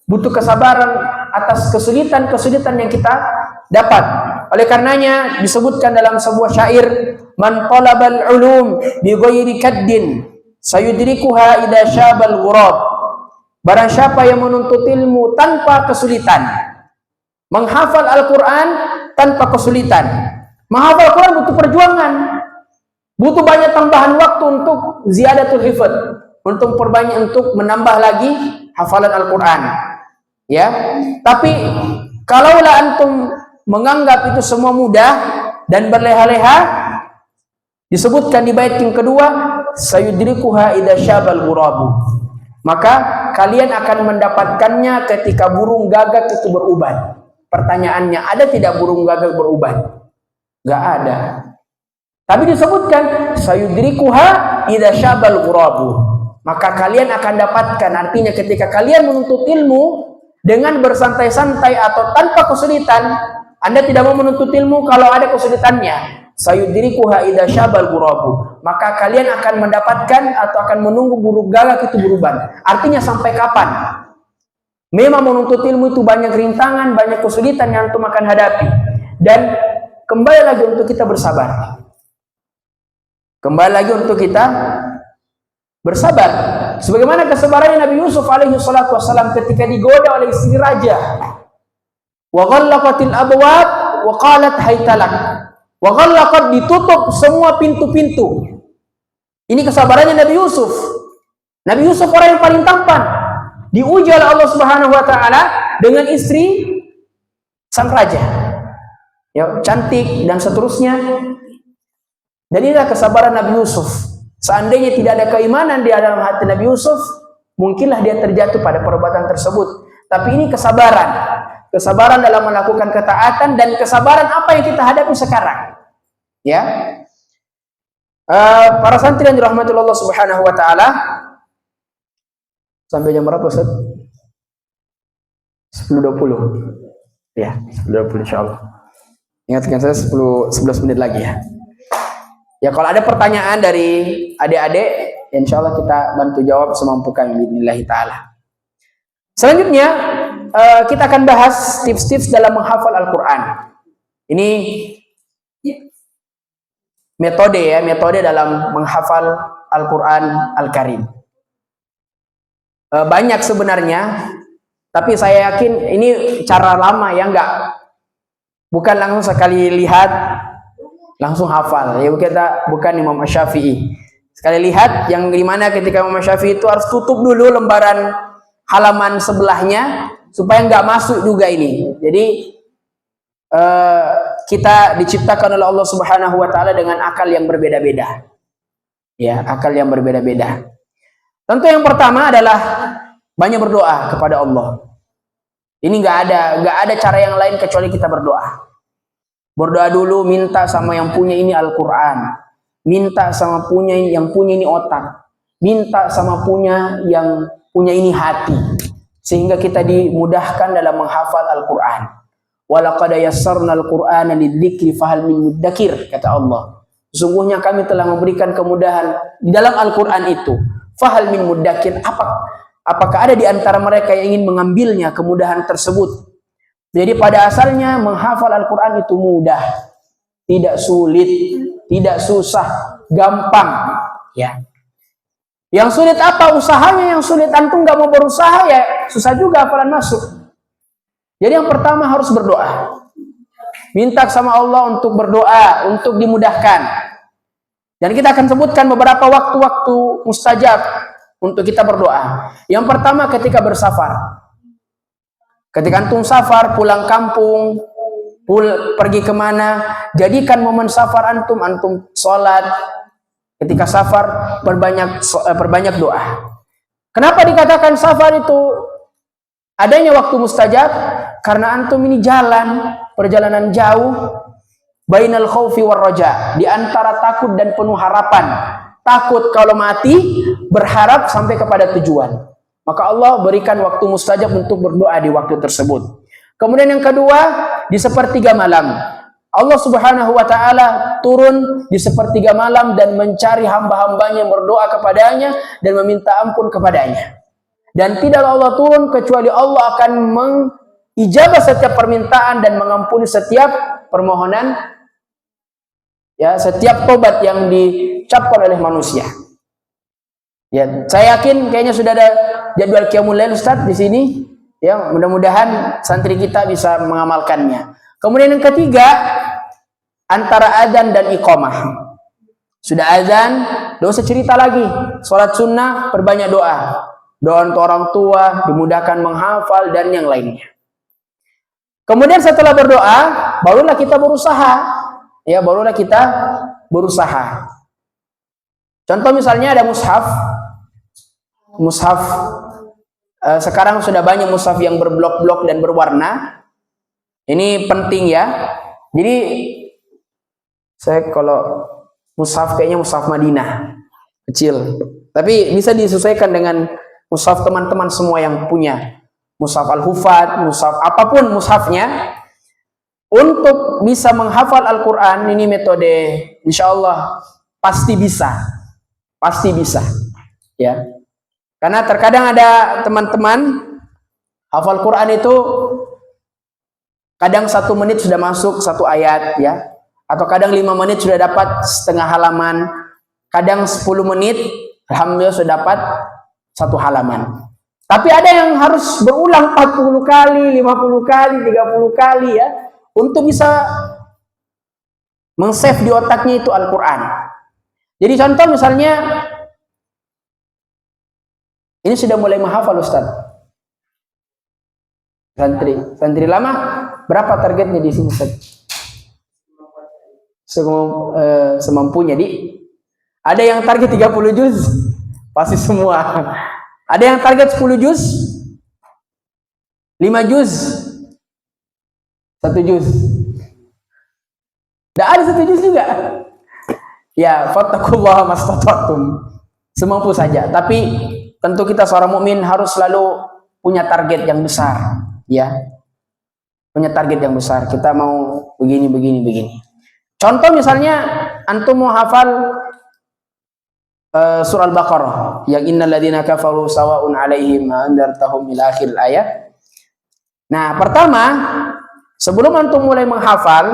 Speaker 1: butuh kesabaran atas kesulitan yang kita dapat. Oleh karenanya disebutkan dalam sebuah syair, man talabal ulum bi ghairi kaddin sayudrikuha idza syabal ghurab. Barang siapa yang menuntut ilmu tanpa kesulitan, menghafal Al-Qur'an tanpa kesulitan. Menghafal Al-Qur'an butuh perjuangan. Butuh banyak tambahan waktu untuk ziyadatul hifdz, untuk menambah lagi hafalan Al-Quran. Ya, tapi kalaulah antum menganggap itu semua mudah dan berleha-leha, disebutkan di bait yang kedua, sayudrikuha idza syabal ghurabu. Maka kalian akan mendapatkannya ketika burung gagak itu beruban. Pertanyaannya, ada tidak burung gagak beruban? Enggak ada. Tapi disebutkan sayudrikuha idza syabal ghurabu. Maka kalian akan dapatkan, artinya ketika kalian menuntut ilmu dengan bersantai-santai atau tanpa kesulitan, Anda tidak mau menuntut ilmu kalau ada kesulitannya. Sayudrikuha idza syabal ghurabu. Maka kalian akan mendapatkan atau akan menunggu burung gagak itu beruban. Artinya sampai kapan? Memang menuntut ilmu itu banyak rintangan, banyak kesulitan yang antum akan hadapi. Dan kembali lagi untuk kita bersabar. Kembali lagi untuk kita bersabar. Sebagaimana kesabarannya Nabi Yusuf alaihi salatu wassalam ketika digoda oleh istri raja. Wa ghallaqatil abwab wa qalat haytalak. Wa ghallaqat, ditutup semua pintu-pintu. Ini kesabarannya Nabi Yusuf. Nabi Yusuf orang yang paling tampan. Diuji oleh Allah Subhanahu wa taala dengan istri sang raja. Ya, cantik dan seterusnya. Dan inilah kesabaran Nabi Yusuf. Seandainya tidak ada keimanan di dalam hati Nabi Yusuf, mungkinlah dia terjatuh pada perbuatan tersebut. Tapi ini kesabaran. Kesabaran dalam melakukan ketaatan dan kesabaran apa yang kita hadapi sekarang. Ya. Para santri yang dirahmati Allah Subhanahu wa taala, sampai jam berapa, Ustaz? 10.20. Ya, 10.20 insyaallah. Ingatkan saya 11 menit lagi ya. Ya, kalau ada pertanyaan dari adik-adik, insyaallah kita bantu jawab semampu kami billahi taala. Selanjutnya kita akan bahas tips-tips dalam menghafal Al-Qur'an. Ini metode dalam menghafal Al-Qur'an Al-Karim. Banyak sebenarnya, tapi saya yakin ini cara lama ya, bukan langsung sekali lihat langsung hafal. Ya, kita bukan Imam Syafi'i. Sekali lihat yang dimana ketika Imam Syafi'i itu harus tutup dulu lembaran halaman sebelahnya supaya nggak masuk juga ini. Jadi kita diciptakan oleh Allah Subhanahu wa taala dengan akal yang berbeda-beda. Ya, akal yang berbeda-beda. Tentu yang pertama adalah banyak berdoa kepada Allah. Ini nggak ada cara yang lain kecuali kita berdoa. Berdoa dulu, minta sama yang punya ini Al-Quran, minta sama yang punya ini otak, minta sama yang punya ini hati, sehingga kita dimudahkan dalam menghafal Al-Quran. Walaqad yassarna Al-Qur'ana lidzikri fahal min muddakir, kata Allah. Sesungguhnya kami telah memberikan kemudahan di dalam Al-Quran itu. Fahal min muddakir, apakah ada di antara mereka yang ingin mengambilnya kemudahan tersebut? Jadi pada asalnya menghafal Al-Quran itu mudah, tidak sulit, tidak susah, gampang. Ya. Yang sulit apa? Usahanya yang sulit. Antum nggak mau berusaha ya susah juga hafalan masuk. Jadi yang pertama harus berdoa. Minta sama Allah untuk berdoa, untuk dimudahkan. Dan kita akan sebutkan beberapa waktu-waktu mustajab untuk kita berdoa. Yang pertama ketika bersafar. Ketika antum safar, pulang kampung, pergi kemana, jadikan momen safar antum sholat. Ketika safar, perbanyak doa. Kenapa dikatakan safar itu adanya waktu mustajab? Karena antum ini perjalanan jauh, bainal khaufi war raja, di antara takut dan penuh harapan. Takut kalau mati, berharap sampai kepada tujuan. Maka Allah berikan waktu mustajab untuk berdoa di waktu tersebut. Kemudian yang kedua, di sepertiga malam. Allah Subhanahu wa taala turun di sepertiga malam dan mencari hamba-hambanya yang berdoa kepadanya dan meminta ampun kepadanya. Dan tidak Allah turun kecuali Allah akan mengijabah setiap permintaan dan mengampuni setiap permohonan, ya, setiap tobat yang diucapkan oleh manusia. Ya, saya yakin kayaknya sudah ada jadwal Qiyamul Lail Ustaz di sini. Ya, mudah-mudahan santri kita bisa mengamalkannya. Kemudian yang ketiga, antara adzan dan iqamah. Sudah adzan, dosa cerita lagi. Salat sunnah, perbanyak doa. doa untuk orang tua, dimudahkan menghafal, dan yang lainnya. Kemudian setelah berdoa, barulah kita berusaha. Ya, barulah kita berusaha. Contoh misalnya ada mushaf. Mushaf sekarang sudah banyak mushaf yang berblok-blok dan berwarna. Ini penting ya. Jadi saya kalau mushaf kayaknya mushaf Madinah kecil. Tapi bisa disesuaikan dengan mushaf teman-teman semua yang punya. Mushaf Al-Hufat, mushaf apapun mushafnya. Untuk bisa menghafal Al-Quran, ini metode insya Allah pasti bisa. Pasti bisa. Ya. Karena terkadang ada teman-teman hafal Quran itu kadang 1 menit sudah masuk 1 ayat ya, atau kadang 5 menit sudah dapat setengah halaman, kadang 10 menit alhamdulillah sudah dapat 1 halaman. Tapi ada yang harus berulang 40 kali, 50 kali, 30 kali ya, untuk bisa meng-save di otaknya itu Al-Quran. Jadi contoh misalnya ini sudah mulai menghafal Ustaz. Santri lama berapa targetnya di sini Ustaz? Semampunya di. Ada yang target 30 juz, pasti semua. Ada yang target 10 juz, 5 juz, 1 juz. Tidak ada 1 juz juga. Ya, fattaqullaha mastata'tum. Semampu saja. Tapi tentu kita seorang mukmin harus selalu punya target yang besar, ya. Punya target yang besar. Kita mau begini. Contoh misalnya antum mau hafal surah Al-Baqarah yang innal ladzina kafaru sawa'un 'alaihim andartahum ila akhir ayat. Nah, pertama, sebelum antum mulai menghafal,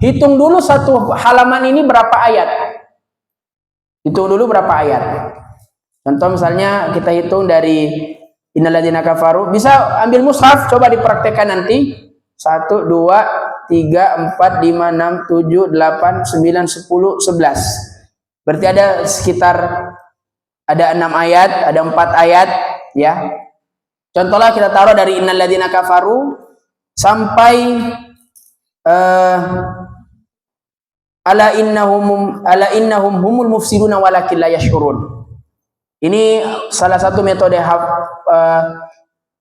Speaker 1: hitung dulu 1 halaman ini berapa ayat. Hitung dulu berapa ayat. Contoh misalnya kita hitung dari innal ladzina kafaru, bisa ambil mushaf, coba dipraktekkan nanti. 1 2 3 4 5 6 7 8 9 10 11. Berarti ada sekitar 6 ayat, ada 4 ayat ya. Contohnya kita taruh dari innal ladzina kafaru sampai ala innahum humul mufsiduna walakin la yashurun. Ini salah satu metode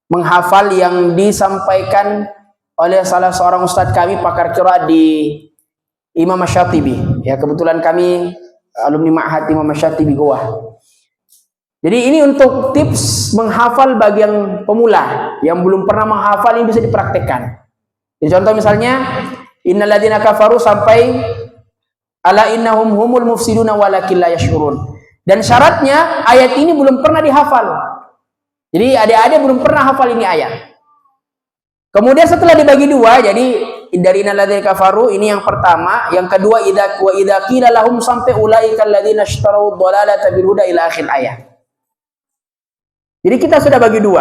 Speaker 1: menghafal yang disampaikan oleh salah seorang ustadz kami, pakar qiraat di Imam Asy-Syatibi. Ya, kebetulan kami alumni Ma'had Imam Asy-Syatibi Goa. Jadi ini untuk tips menghafal bagi yang pemula, yang belum pernah menghafal, ini bisa dipraktekkan. Jadi contoh misalnya innal ladzina kafaru sampai ala innahum humul mufsiduna walakin la yashurun. Dan syaratnya ayat ini belum pernah dihafal. Jadi adik-adik belum pernah hafal ini ayat. Kemudian setelah dibagi 2, jadi dari innal ladzina kafaru ini yang pertama, yang kedua idza qila lahum sampai ulaikal ladzina ishtaraw dhalalata bil huda ila akhir ayat. Jadi kita sudah bagi 2.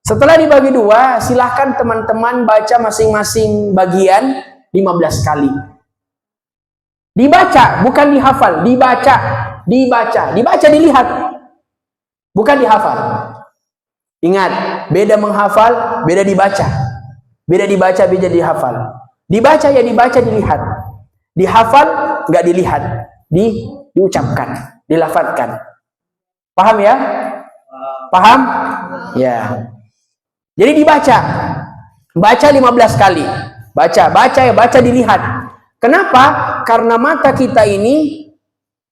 Speaker 1: Setelah dibagi 2, silahkan teman-teman baca masing-masing bagian 15 kali. Dibaca, bukan dihafal. Dibaca, dilihat. Bukan dihafal. Ingat, beda menghafal, beda dibaca. Beda dibaca, beda dihafal. Dibaca ya dibaca, dilihat. Dihafal, nggak dilihat. Diucapkan, dilafadzkan. Paham ya? Paham? Ya. Jadi dibaca. Baca 15 kali. Baca dilihat. Kenapa? Karena mata kita ini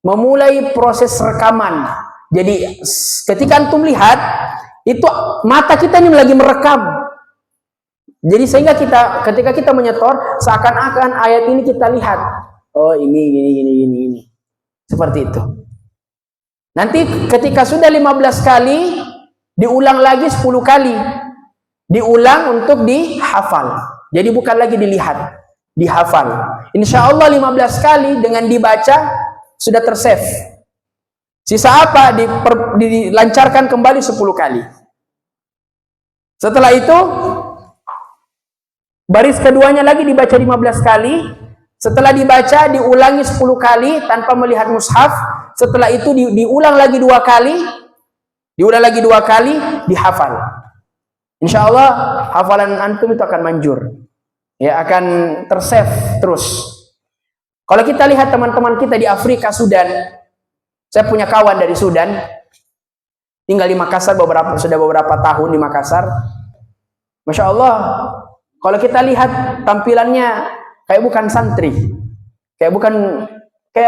Speaker 1: memulai proses rekaman. Jadi ketika antum lihat, itu mata kita ini lagi merekam. Jadi sehingga ketika kita menyetor, seakan-akan ayat ini kita lihat. Oh, ini. Seperti itu. Nanti ketika sudah 15 kali, diulang lagi 10 kali. Diulang untuk dihafal. Jadi bukan lagi dilihat, dihafal. Insya Allah 15 kali dengan dibaca sudah tersave. Sisa apa? Dilancarkan kembali 10 kali. Setelah itu baris keduanya lagi dibaca 15 kali. Setelah dibaca, diulangi 10 kali tanpa melihat mushaf. Setelah itu diulang lagi 2 kali. Diulang lagi 2 kali, dihafal. Insya Allah hafalan antum itu akan manjur. Ya, akan tersave terus. Kalau kita lihat teman-teman kita di Afrika, Sudan. Saya punya kawan dari Sudan. Tinggal di Makassar sudah beberapa tahun di Makassar. Masya Allah. Kalau kita lihat tampilannya, kayak bukan santri, kayak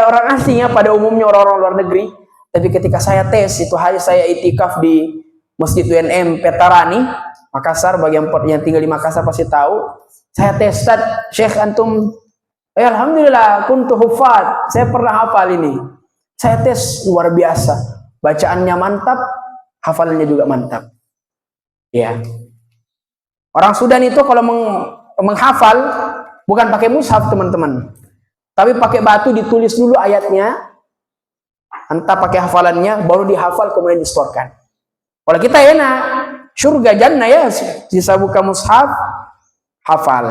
Speaker 1: orang asing ya pada umumnya, orang-orang luar negeri. Tapi ketika saya tes, itu hari saya itikaf di Masjid UNM Petarani, Makassar. Bagi yang tinggal di Makassar pasti tahu. Saya tes, Syekh antum, alhamdulillah, kuntu hufad, saya pernah hafal ini. Saya tes, luar biasa. Bacaannya mantap, hafalannya juga mantap. Ya. Orang Sudan itu kalau menghafal, bukan pakai mushaf teman-teman, tapi pakai batu, ditulis dulu ayatnya, entah pakai hafalannya, baru dihafal kemudian distorkan. Kalau kita enak, surga jannah ya, bisa buka mushaf, hafal.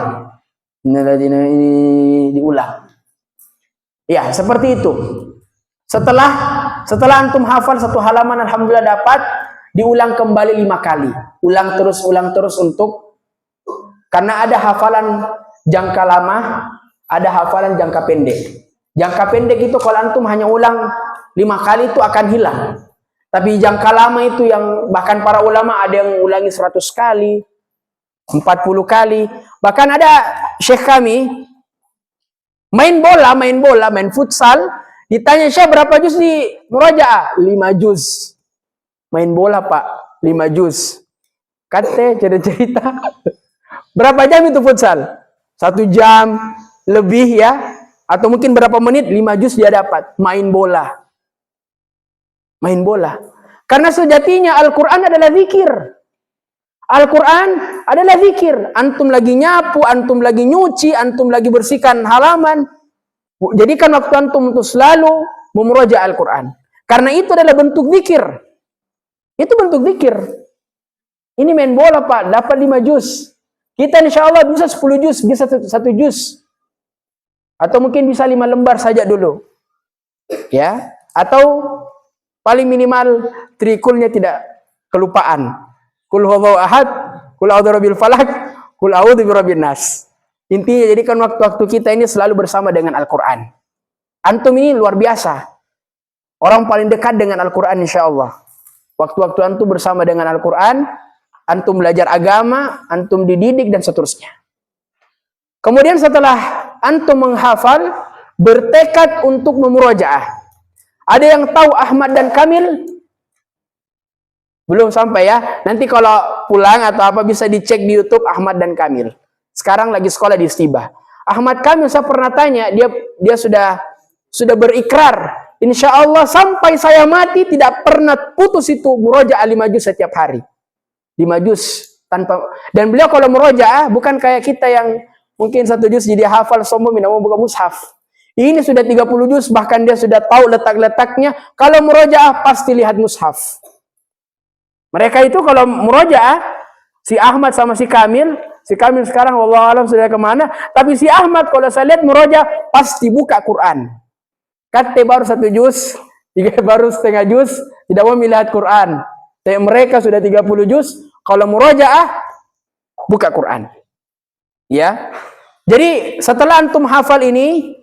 Speaker 1: Ini diulang. Ya, seperti itu. Setelah antum hafal 1 halaman, alhamdulillah dapat, diulang kembali 5 kali. Ulang terus untuk, karena ada hafalan jangka lama, ada hafalan jangka pendek. Jangka pendek itu kalau antum hanya ulang 5 kali itu akan hilang. Tapi jangka lama itu yang bahkan para ulama ada yang ulangi 100 kali, 40 kali. Bahkan ada syekh kami main futsal, ditanya, "Syekh, berapa juz di murajaah?" 5 juz. Main bola, Pak, 5 juz. Kate cerita. Berapa jam itu futsal? 1 jam lebih ya, atau mungkin berapa menit, 5 juz dia dapat. Main bola. Karena sejatinya Al-Quran adalah zikir. Al-Quran adalah zikir. Antum lagi nyapu, antum lagi nyuci, antum lagi bersihkan halaman, jadikan waktu antum untuk selalu memurojaah Al-Quran. Karena itu adalah bentuk zikir. Itu bentuk zikir. Ini main bola, Pak, dapat 5 juz. Kita insya Allah bisa 10 juz, bisa 1 juz. Atau mungkin bisa 5 lembar saja dulu. Ya, atau paling minimal trikulnya tidak kelupaan. Qul huwallahu ahad, qul a'udzu birabbil falaq, qul a'udzu birabbin nas. Intinya jadikan waktu-waktu kita ini selalu bersama dengan Al-Quran. Antum ini luar biasa. Orang paling dekat dengan Al-Quran insya Allah. Waktu-waktu antum bersama dengan Al-Quran, antum belajar agama, antum dididik, dan seterusnya. Kemudian setelah antum menghafal, bertekad untuk memurojaah. Ada yang tahu Ahmad dan Kamil? Belum sampai ya. Nanti kalau pulang atau apa bisa dicek di YouTube Ahmad dan Kamil. Sekarang lagi sekolah di Istibah. Ahmad Kamil saya pernah tanya, dia sudah berikrar, insya Allah sampai saya mati tidak pernah putus itu murojaah 5 juz setiap hari. 5 juz tanpa, dan beliau kalau murojaah bukan kayak kita yang mungkin 1 juz jadi hafal sombong tidak mau buka mushaf. Ini sudah 30 juz, bahkan dia sudah tahu letak-letaknya. Kalau murojaah pasti lihat mushaf. Mereka itu kalau murojaah, si Ahmad sama si Kamil sekarang wallahu alam sudah kemana, tapi si Ahmad kalau saya lihat murojaah pasti buka Quran. Kate baru 1 juz, baru setengah juz, tidak mau melihat Quran. Tapi mereka sudah 30 juz, kalau murojaah buka Quran. Ya. Jadi setelah antum hafal ini,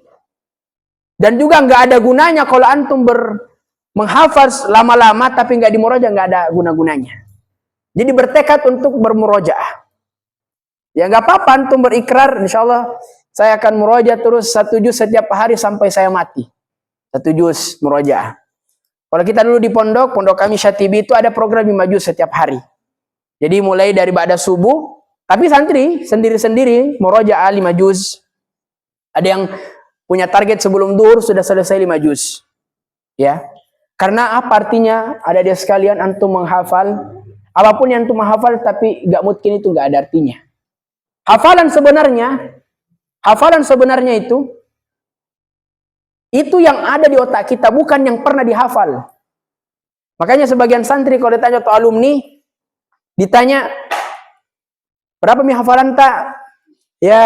Speaker 1: dan juga nggak ada gunanya kalau antum menghafal lama-lama tapi nggak dimurojaah, nggak ada guna-gunanya. Jadi bertekad untuk bermurojaah. Ya nggak apa-apa antum berikrar, insya Allah saya akan murojaah terus 1 juz setiap hari sampai saya mati. 1 juz murojaah. Kalau kita dulu di pondok kami Syatibi itu ada program 5 juz setiap hari. Jadi mulai dari ba'da subuh, tapi santri sendiri-sendiri murojaah 5 juz. Ada yang punya target sebelum duhur sudah selesai 5 juz. Ya. Karena apa artinya? Ada dia sekalian antum menghafal, apapun yang antum menghafal tapi enggak mungkin itu enggak ada artinya. Hafalan sebenarnya itu yang ada di otak kita, bukan yang pernah dihafal. Makanya sebagian santri kalau ditanya atau alumni, ditanya, berapa mi hafalan tak? Ya,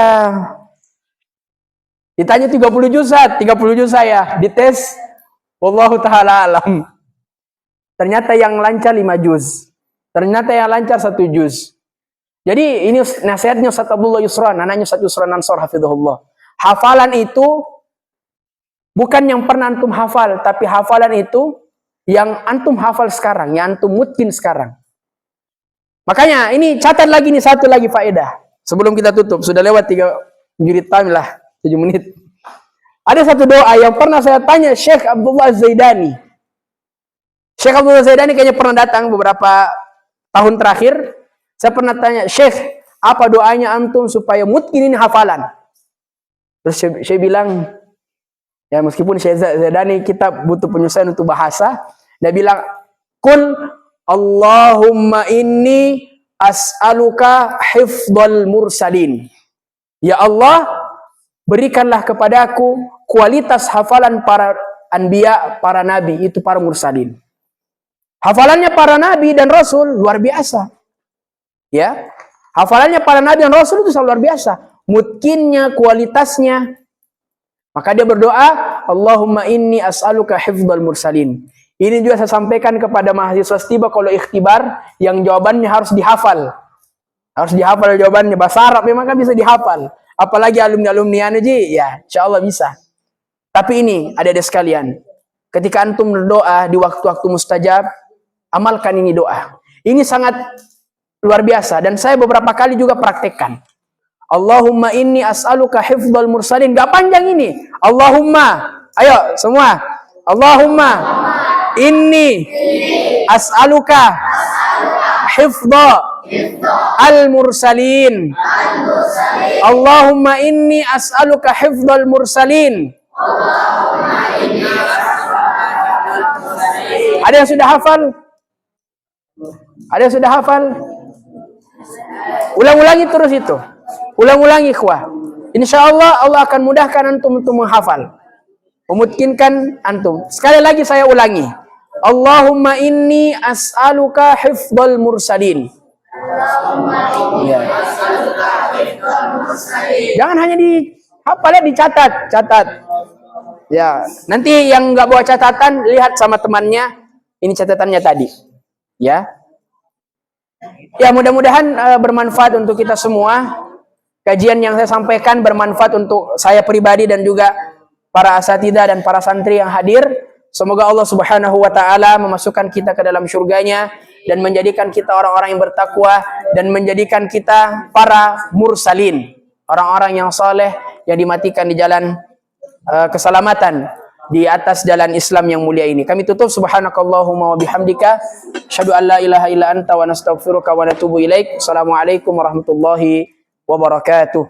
Speaker 1: Ditanya 30 juz, 30 juz saya. Dites, wallahu ta'ala alam. Ternyata yang lancar 5 juz. Ternyata yang lancar 1 juz. Jadi ini nasihatnya Ustaz Abdullah Yusran, anaknya Ustaz Yusran Ansor hafizahullah. Hafalan itu bukan yang pernah antum hafal, tapi hafalan itu yang antum hafal sekarang, yang antum mungkin sekarang. Makanya ini catat lagi nih, satu lagi faedah. Sebelum kita tutup, sudah lewat 3 time lah, 7 menit. Ada satu doa yang pernah saya tanya Syekh Abdullah Zaidani. Syekh Abdullah Zaidani kayaknya pernah datang beberapa tahun terakhir. Saya pernah tanya, Syekh, apa doanya antum supaya mungkin ini hafalan? Terus saya bilang, ya meskipun Syekh Zaidani kita butuh penyesuaian untuk bahasa, dia bilang, Kul Allahumma inni as'aluka hifdhal mursalin. Ya Allah, berikanlah kepadaku kualitas hafalan para anbiya, para nabi, itu para mursalin. Hafalannya para nabi dan rasul luar biasa. Ya, hafalannya para nabi dan rasul itu luar biasa. Mungkinnya, kualitasnya. Maka dia berdoa, Allahumma inni as'aluka hifdhal mursalin. Ini juga saya sampaikan kepada mahasiswa tiba kalau ikhtibar, yang jawabannya harus dihafal. Harus dihafal jawabannya. Bahasa Arab memang kan bisa dihafal. Apalagi alumni-alumni Anaji, ya insya Allah bisa. Tapi ini, adik-adik sekalian, ketika antum berdoa di waktu-waktu mustajab, amalkan ini doa. Ini sangat luar biasa. Dan saya beberapa kali juga praktekkan. Allahumma inni as'aluka hifdhal mursalin. Gak panjang ini. Allahumma. Ayo semua. Allahumma inni as'aluka hifdha al-mursalin. Allahumma inni as'aluka hifdhal mursalin. Ada yang sudah hafal? Ada yang sudah hafal? Ulang-ulangi terus itu. Ulang-ulangi ikhwah. Insyaallah Allah akan mudahkan antum untuk menghafal. Memungkinkan antum. Sekali lagi saya ulangi. Allahumma inni as'aluka hifdhal mursalin. Ya. Jangan hanya dihafal, ya dicatat, catat. Ya, nanti yang nggak bawa catatan lihat sama temannya. Ini catatannya tadi. Ya. Ya, mudah-mudahan bermanfaat untuk kita semua. Kajian yang saya sampaikan bermanfaat untuk saya pribadi dan juga para asatidzah dan para santri yang hadir. Semoga Allah Subhanahu wa taala memasukkan kita ke dalam surganya dan menjadikan kita orang-orang yang bertakwa dan menjadikan kita para mursalin, orang-orang yang saleh yang dimatikan di jalan keselamatan, di atas jalan Islam yang mulia ini. Kami tutup, subhanakallahumma wa bihamdika asyhadu an la ilaha illa anta wa nastaghfiruka wa natubu ilaik. Assalamualaikum warahmatullahi wabarakatuh.